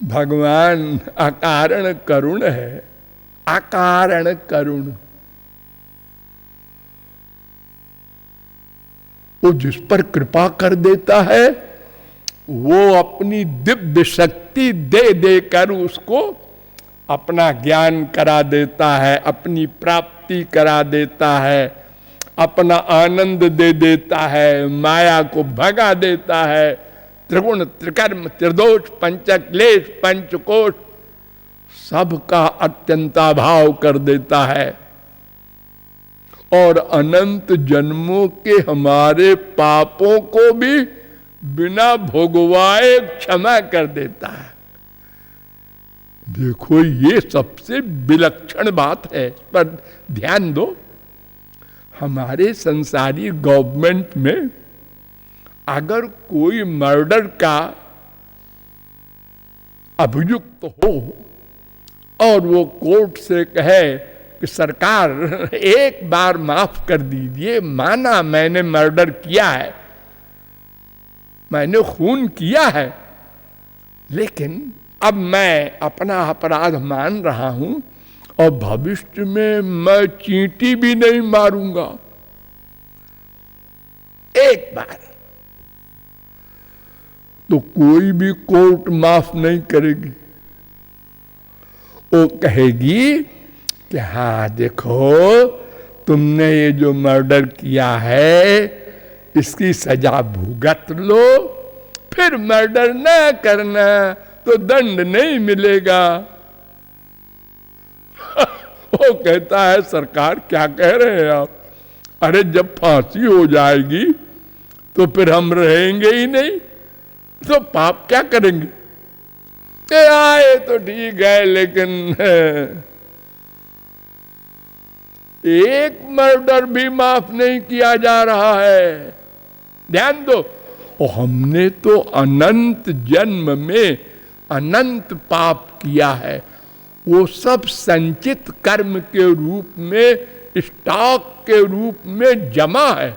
भगवान अकारण करुण है, अकारण करुण। वो जिस पर कृपा कर देता है वो अपनी दिव्य शक्ति दे देकर उसको अपना ज्ञान करा देता है, अपनी प्राप्ति करा देता है, अपना आनंद दे देता है, माया को भगा देता है। त्रिगुण त्रिकर्म त्रिदोष पंचक्लेश पंचकोश सबका अत्यंताभाव कर देता है और अनंत जन्मों के हमारे पापों को भी बिना भोगवाए क्षमा कर देता है। देखो ये सबसे विलक्षण बात है, पर ध्यान दो। हमारे संसारी गवर्नमेंट में अगर कोई मर्डर का अभियुक्त हो और वो कोर्ट से कहे कि सरकार एक बार माफ कर दीजिए, माना मैंने मर्डर किया है, मैंने खून किया है, लेकिन अब मैं अपना अपराध मान रहा हूं और भविष्य में मैं चींटी भी नहीं मारूंगा, एक बार, तो कोई भी कोर्ट माफ नहीं करेगी। वो कहेगी कि हाँ देखो तुमने ये जो मर्डर किया है इसकी सजा भुगत लो, फिर मर्डर ना करना तो दंड नहीं मिलेगा। वो कहता है सरकार क्या कह रहे हैं आप? अरे जब फांसी हो जाएगी तो फिर हम रहेंगे ही नहीं, तो पाप क्या करेंगे? आए तो ठीक है, लेकिन एक मर्डर भी माफ नहीं किया जा रहा है। ध्यान दो, और हमने तो अनंत जन्म में अनंत पाप किया है, वो सब संचित कर्म के रूप में, स्टॉक के रूप में जमा है।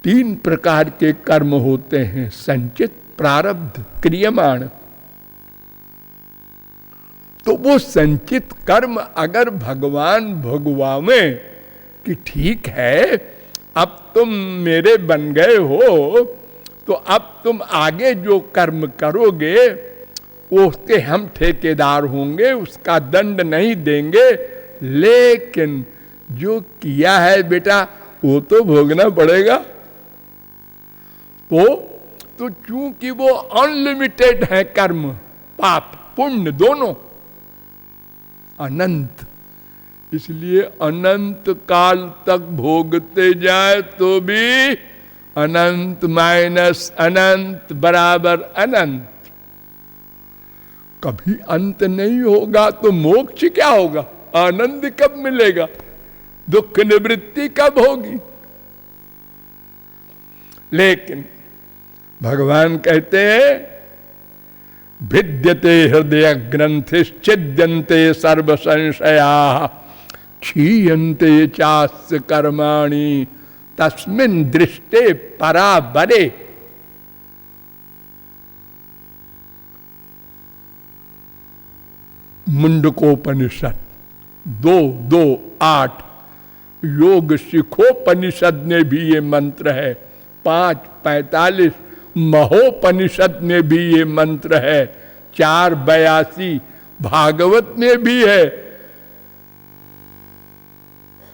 3 प्रकार के कर्म होते हैं, संचित, प्रारब्ध, क्रियमाण। तो वो संचित कर्म अगर भगवान भोगवावे कि ठीक है अब तुम मेरे बन गए हो, तो अब तुम आगे जो कर्म करोगे उसके हम ठेकेदार होंगे, उसका दंड नहीं देंगे, लेकिन जो किया है बेटा वो तो भोगना पड़ेगा। तो चूंकि वो अनलिमिटेड है कर्म, पाप पुण्य दोनों अनंत, इसलिए अनंत काल तक भोगते जाए तो भी अनंत माइनस अनंत बराबर अनंत। कभी अंत नहीं होगा तो मोक्ष क्या होगा? आनंद कब मिलेगा? दुख निवृत्ति कब होगी? लेकिन भगवान कहते हैं भिद्यते हृदय ग्रंथिश्चिद्यन्ते सर्व संशया क्षीयन्ते चास्य कर्माणि तस्मिन् दृष्टे पराबरे। मुंडकोपनिषद 2:2-8, योग शिखोपनिषद में भी ये मंत्र है, 5:45 महोपनिषद में भी ये मंत्र है, 4:82 भागवत में भी है।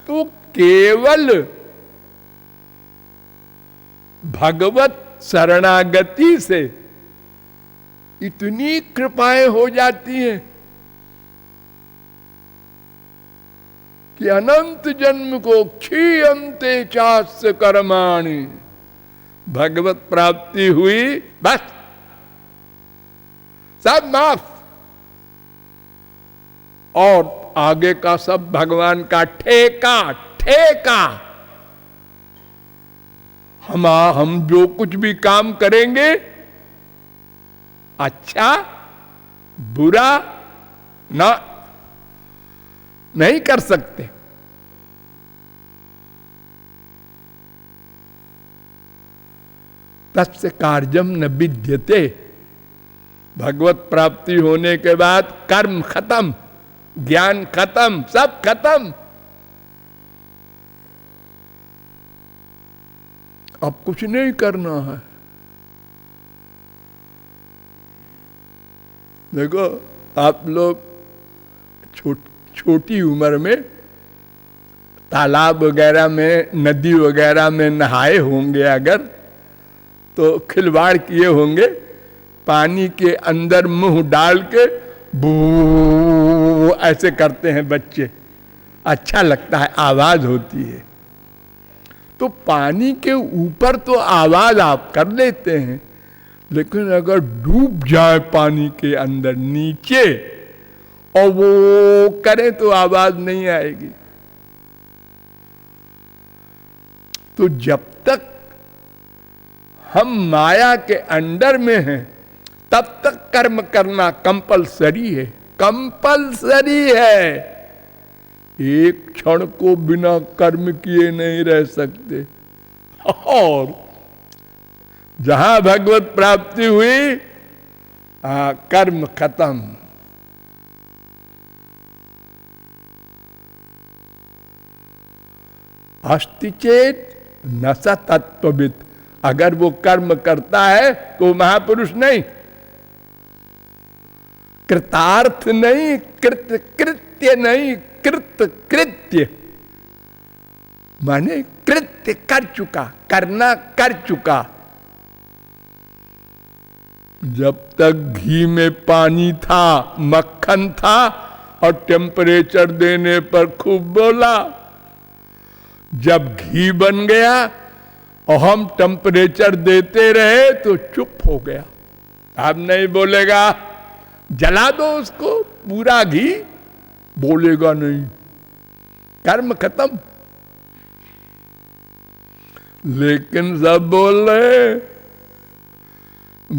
तो केवल भगवत शरणागति से इतनी कृपाएं हो जाती हैं कि अनंत जन्म को क्षीयन्ते चास्य कर्माणि, भगवत प्राप्ति हुई, बस सब माफ, और आगे का सब भगवान का ठेका। ठेका हम जो कुछ भी काम करेंगे, अच्छा बुरा ना नहीं कर सकते। तस्य कार्यम न विद्यते। भगवत प्राप्ति होने के बाद कर्म खत्म, ज्ञान खत्म, सब खत्म। अब कुछ नहीं करना है। देखो आप लोग छोटी उम्र में तालाब वगैरह में, नदी वगैरह में नहाए होंगे अगर, तो खिलवाड़ किए होंगे, पानी के अंदर मुंह डाल के बू ऐसे करते हैं बच्चे, अच्छा लगता है, आवाज होती है। तो पानी के ऊपर तो आवाज आप कर लेते हैं, लेकिन अगर डूब जाए पानी के अंदर नीचे और वो करें तो आवाज नहीं आएगी। तो जब तक हम माया के अंडर में हैं तब तक कर्म करना कंपलसरी है, कंपलसरी है। एक क्षण को बिना कर्म किए नहीं रह सकते। और जहां भगवत प्राप्ति हुई, कर्म खत्म। अस्ति चेत न स तत्वविद। अगर वो कर्म करता है तो महापुरुष नहीं, कृतार्थ नहीं, कृत्य नहीं, कृत्य माने कृत्य कर चुका, करना कर चुका। जब तक घी में पानी था, मक्खन था और टेम्परेचर देने पर खूब बोला, जब घी बन गया और हम टेम्परेचर देते रहे तो चुप हो गया। अब नहीं बोलेगा, जला दो उसको पूरा घी, बोलेगा नहीं, कर्म खत्म। लेकिन सब बोल रहे,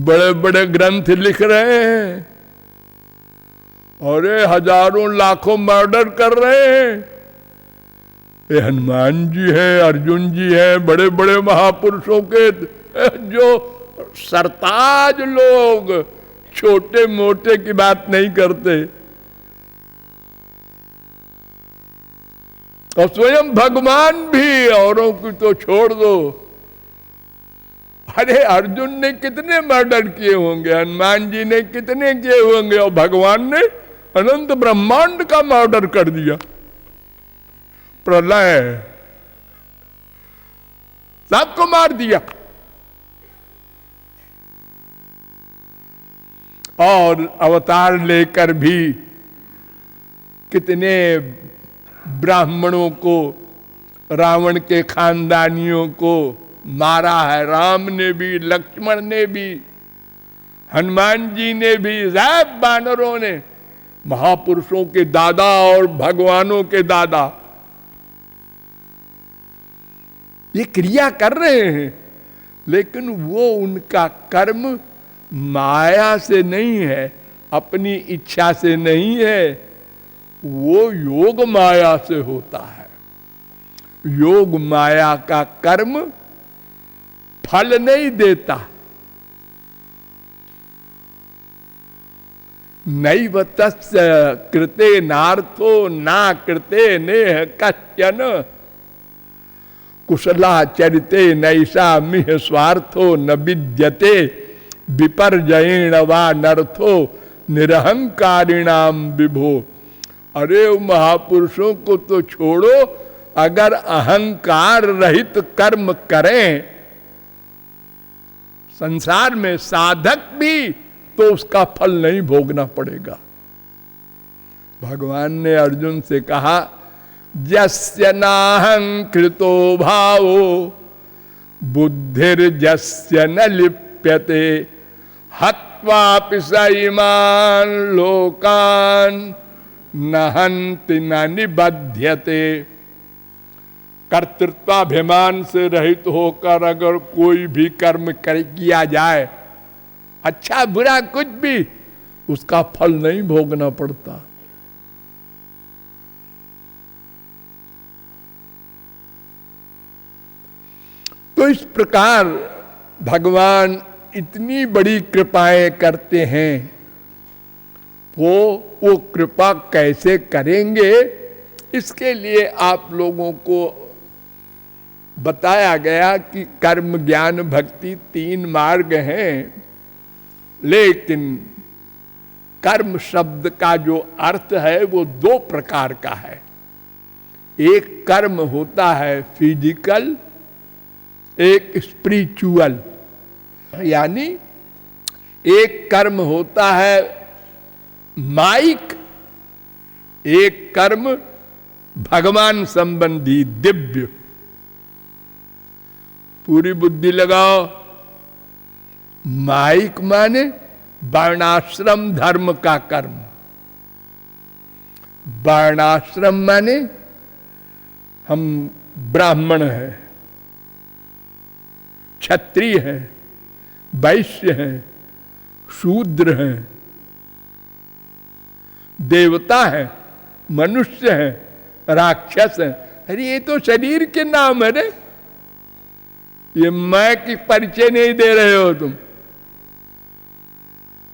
बड़े बड़े ग्रंथ लिख रहे हैं, अरे हजारों लाखों मर्डर कर रहे हैं। ये हनुमान जी है, अर्जुन जी है, बड़े बड़े महापुरुषों के जो सरताज लोग, छोटे मोटे की बात नहीं करते। और स्वयं भगवान भी, औरों की तो छोड़ दो। अरे अर्जुन ने कितने मर्डर किए होंगे, हनुमान जी ने कितने किए होंगे, और भगवान ने अनंत ब्रह्मांड का मर्डर कर दिया। प्रलय सबको मार दिया। और अवतार लेकर भी कितने ब्राह्मणों को, रावण के खानदानियों को मारा है। राम ने भी, लक्ष्मण ने भी, हनुमान जी ने भी, सब बानरों ने, महापुरुषों के दादा और भगवानों के दादा ये क्रिया कर रहे हैं। लेकिन वो उनका कर्म माया से नहीं है, अपनी इच्छा से नहीं है, वो योग माया से होता है। योग माया का कर्म फल नहीं देता। नैव तस्य कृते नार्थो ना कृते नेह कश्चन कुशलाचरिते नैषा मिह स्वार्थो न विद्यते विपर्जयेण वा नर्थो निरहंकारिणाम विभो। अरे महापुरुषों को तो छोड़ो, अगर अहंकार रहित कर्म करें संसार में साधक भी, तो उसका फल नहीं भोगना पड़ेगा। भगवान ने अर्जुन से कहा, यस्य नाहंकृतो भावो बुद्धिर्जस्य न लिप्यते हत्वापि स इमान लोकान न हन्ति न निबध्यते। कर्तृत्वाभिमान से रहित होकर अगर कोई भी कर्म किया जाए, अच्छा बुरा कुछ भी, उसका फल नहीं भोगना पड़ता। तो इस प्रकार भगवान इतनी बड़ी कृपाएं करते हैं, वो कृपा कैसे करेंगे, इसके लिए आप लोगों को बताया गया कि कर्म ज्ञान भक्ति 3 मार्ग हैं। लेकिन कर्म शब्द का जो अर्थ है वो 2 प्रकार का है। एक कर्म होता है फिजिकल, एक स्पिरिचुअल। यानी एक कर्म होता है माइक, एक कर्म भगवान संबंधी दिव्य। पूरी बुद्धि लगाओ। माइक माने वर्णाश्रम धर्म का कर्म। वर्णाश्रम माने हम ब्राह्मण हैं, क्षत्रिय हैं, वैश्य हैं, शूद्र हैं, देवता हैं, मनुष्य हैं, राक्षस हैं। अरे ये तो शरीर के नाम है रे, ये मैं की परिचय नहीं दे रहे हो तुम।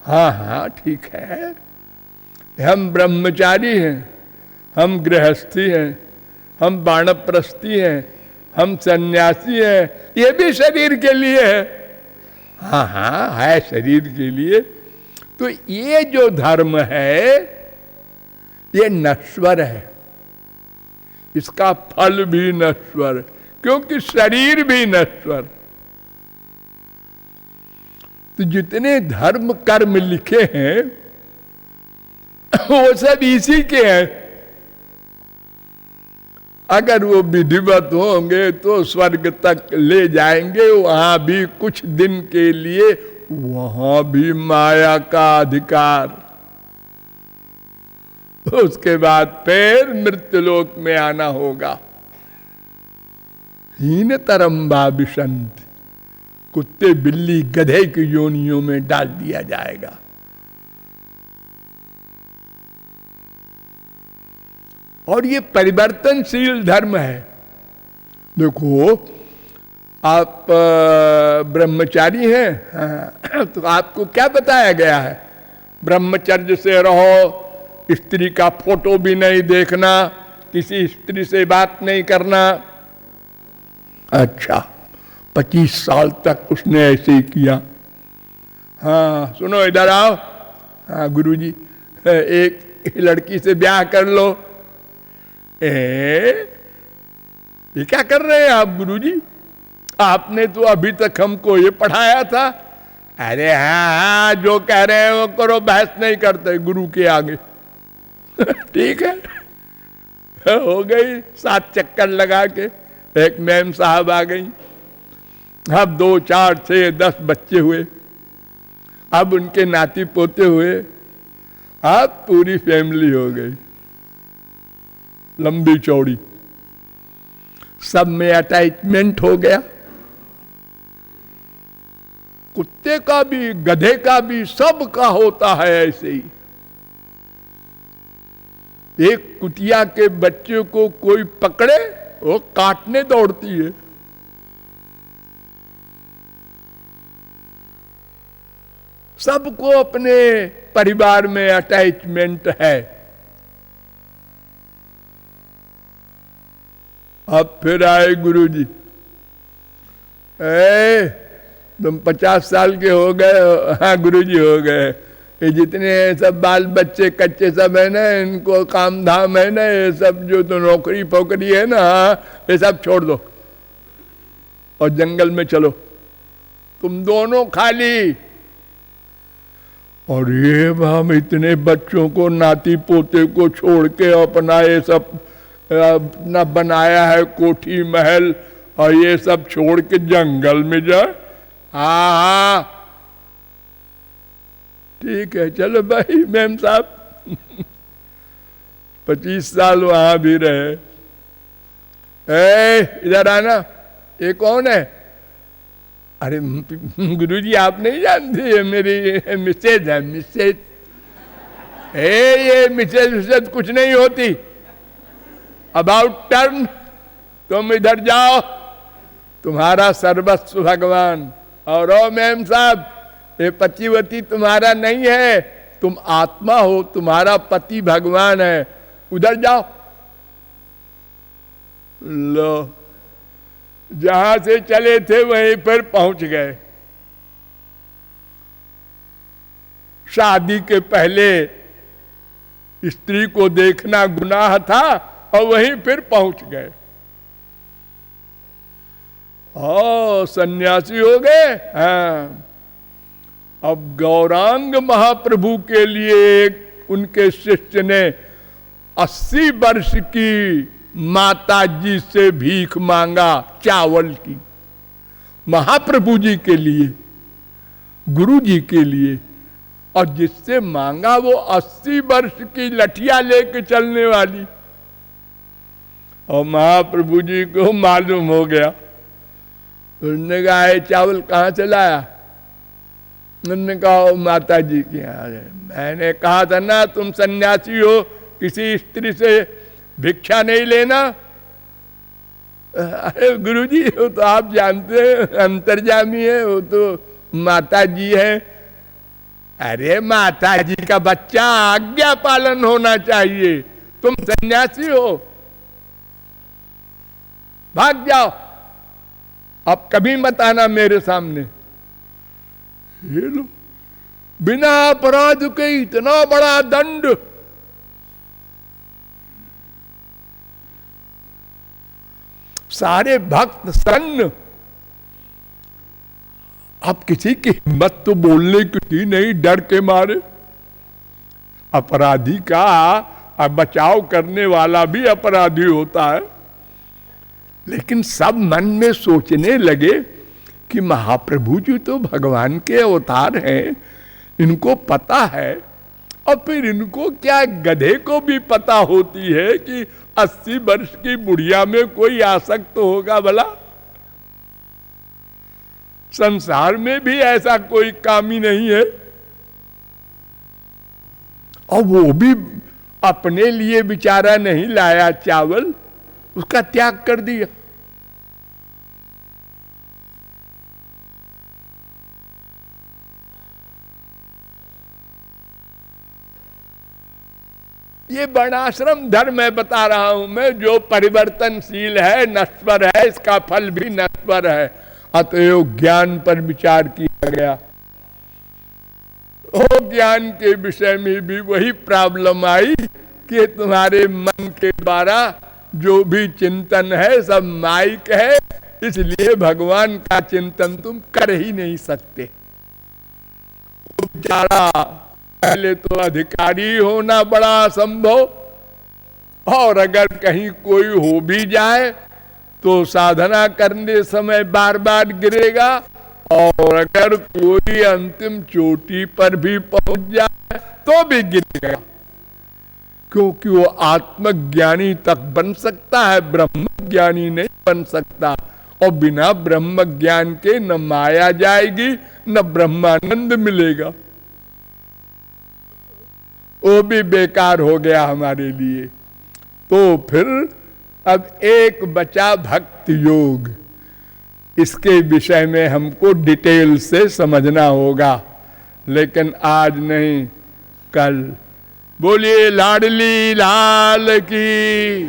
हाँ हाँ ठीक है, हम ब्रह्मचारी हैं, हम गृहस्थी हैं, हम वानप्रस्थी हैं, हम सन्यासी हैं, ये भी शरीर के लिए है। हाँ हाँ है शरीर के लिए। तो ये जो धर्म है ये नश्वर है, इसका फल भी नश्वर, क्योंकि शरीर भी नश्वर। तो जितने धर्म कर्म लिखे हैं वो सब इसी के हैं। अगर वो विधिवत होंगे तो स्वर्ग तक ले जाएंगे, वहां भी कुछ दिन के लिए, वहां भी माया का अधिकार, उसके बाद फिर मृत्युलोक में आना होगा। हीन तरम भाविशंत, कुत्ते बिल्ली गधे की योनियों में डाल दिया जाएगा। और ये परिवर्तनशील धर्म है। देखो आप ब्रह्मचारी हैं, हाँ, तो आपको क्या बताया गया है? ब्रह्मचर्य से रहो, स्त्री का फोटो भी नहीं देखना, किसी स्त्री से बात नहीं करना। अच्छा 25 साल तक उसने ऐसे ही किया। हाँ सुनो इधर आओ, हाँ गुरुजी एक लड़की से ब्याह कर लो। ये क्या कर रहे हैं आप गुरुजी? आपने तो अभी तक हमको ये पढ़ाया था। अरे हाँ हाँ जो कह रहे हैं वो करो, बहस नहीं करते गुरु के आगे। ठीक है, हो गई 7 चक्कर लगा के एक मैम साहब आ गई। अब 2, 4, 6, 10 बच्चे हुए, अब उनके नाती पोते हुए, अब पूरी फैमिली हो गई, लंबी चौड़ी, सब में अटैचमेंट हो गया। कुत्ते का भी, गधे का भी, सब का होता है ऐसे ही। एक कुतिया के बच्चे को कोई पकड़े, वो काटने दौड़ती है। सबको अपने परिवार में अटैचमेंट है। अब फिर आए गुरुजी, तुम 50 साल के हो गए? हाँ गुरुजी हो गए। ये जितने सब बाल बच्चे कच्चे सब है ना, इनको काम धाम है ना, ये सब जो तो नौकरी फोकरी है ना, ये सब छोड़ दो और जंगल में चलो, तुम दोनों खाली। और ये हम इतने बच्चों को, नाती पोते को छोड़ के अपना ये सब अपना बनाया है कोठी महल, और ये सब छोड़ के जंगल में जाए? हाँ हाँ ठीक है चलो भाई मैम साहब। 25 साल वहां भी रहे। इधर आना, ये कौन है? अरे गुरुजी आप नहीं जानते, ये मेरी मिसेज है, मिसेज। ये मिसेज कुछ नहीं होती। अबाउट टर्न, तुम इधर जाओ, तुम्हारा सर्वस्व भगवान। और ओ मैम साहब, ये पतिवती तुम्हारा नहीं है, तुम आत्मा हो, तुम्हारा पति भगवान है, उधर जाओ। लो, जहां से चले थे वहीं पर पहुंच गए। शादी के पहले स्त्री को देखना गुनाह था और वहीं फिर पहुंच गए। ओ सन्यासी हो गए। हाँ, अब गौरांग महाप्रभु के लिए उनके शिष्य ने 80 वर्ष की माता जी से भीख मांगा चावल की, महाप्रभु जी के लिए, गुरु जी के लिए। और जिससे मांगा वो 80 वर्ष की लठिया लेके चलने वाली। और महाप्रभु जी को मालूम हो गया। उन्होंने कहा ये चावल कहाँ से लाया? उन्होंने कहा माता जी के यहाँ है। मैंने कहा था ना तुम सन्यासी हो, किसी स्त्री से भिक्षा नहीं लेना। अरे गुरुजी, वो तो आप जानते हैं अंतर्यामी है, वो तो माता जी है। अरे माता जी का बच्चा, आज्ञा पालन होना चाहिए। तुम सन्यासी हो, भाग जाओ, अब कभी मत आना मेरे सामने। ये लो, बिना अपराध के इतना बड़ा दंड। सारे भक्त सन्न। अब किसी की हिम्मत तो बोलने की थी नहीं, डर के मारे। अपराधी का बचाव करने वाला भी अपराधी होता है। लेकिन सब मन में सोचने लगे कि महाप्रभु जी तो भगवान के अवतार हैं, इनको पता है। और फिर इनको क्या, गधे को भी पता होती है कि 80 वर्ष की बुढ़िया में कोई आसक्त तो होगा भला? संसार में भी ऐसा कोई कामी नहीं है। और वो भी अपने लिए बेचारा नहीं लाया चावल, उसका त्याग कर दिया। ये वर्णाश्रम धर्म मैं बता रहा हूं मैं, जो परिवर्तनशील है, नश्वर है, इसका फल भी नश्वर है। अतएव ज्ञान पर विचार किया गया। ओ ज्ञान के विषय में भी वही प्रॉब्लम आई कि तुम्हारे मन के द्वारा जो भी चिंतन है सब माइक है, इसलिए भगवान का चिंतन तुम कर ही नहीं सकते। बेचारा पहले तो अधिकारी होना बड़ा असंभव, और अगर कहीं कोई हो भी जाए तो साधना करने समय बार बार गिरेगा। और अगर कोई अंतिम चोटी पर भी पहुंच जाए तो भी गिरेगा, क्योंकि वो आत्मज्ञानी तक बन सकता है, ब्रह्म ज्ञानी नहीं बन सकता। और बिना ब्रह्म ज्ञान के न माया जाएगी न ब्रह्मानंद मिलेगा, वो भी बेकार हो गया हमारे लिए। तो फिर अब एक बचा भक्ति योग, इसके विषय में हमको डिटेल से समझना होगा, लेकिन आज नहीं कल। बोलिए लाडली लाल की।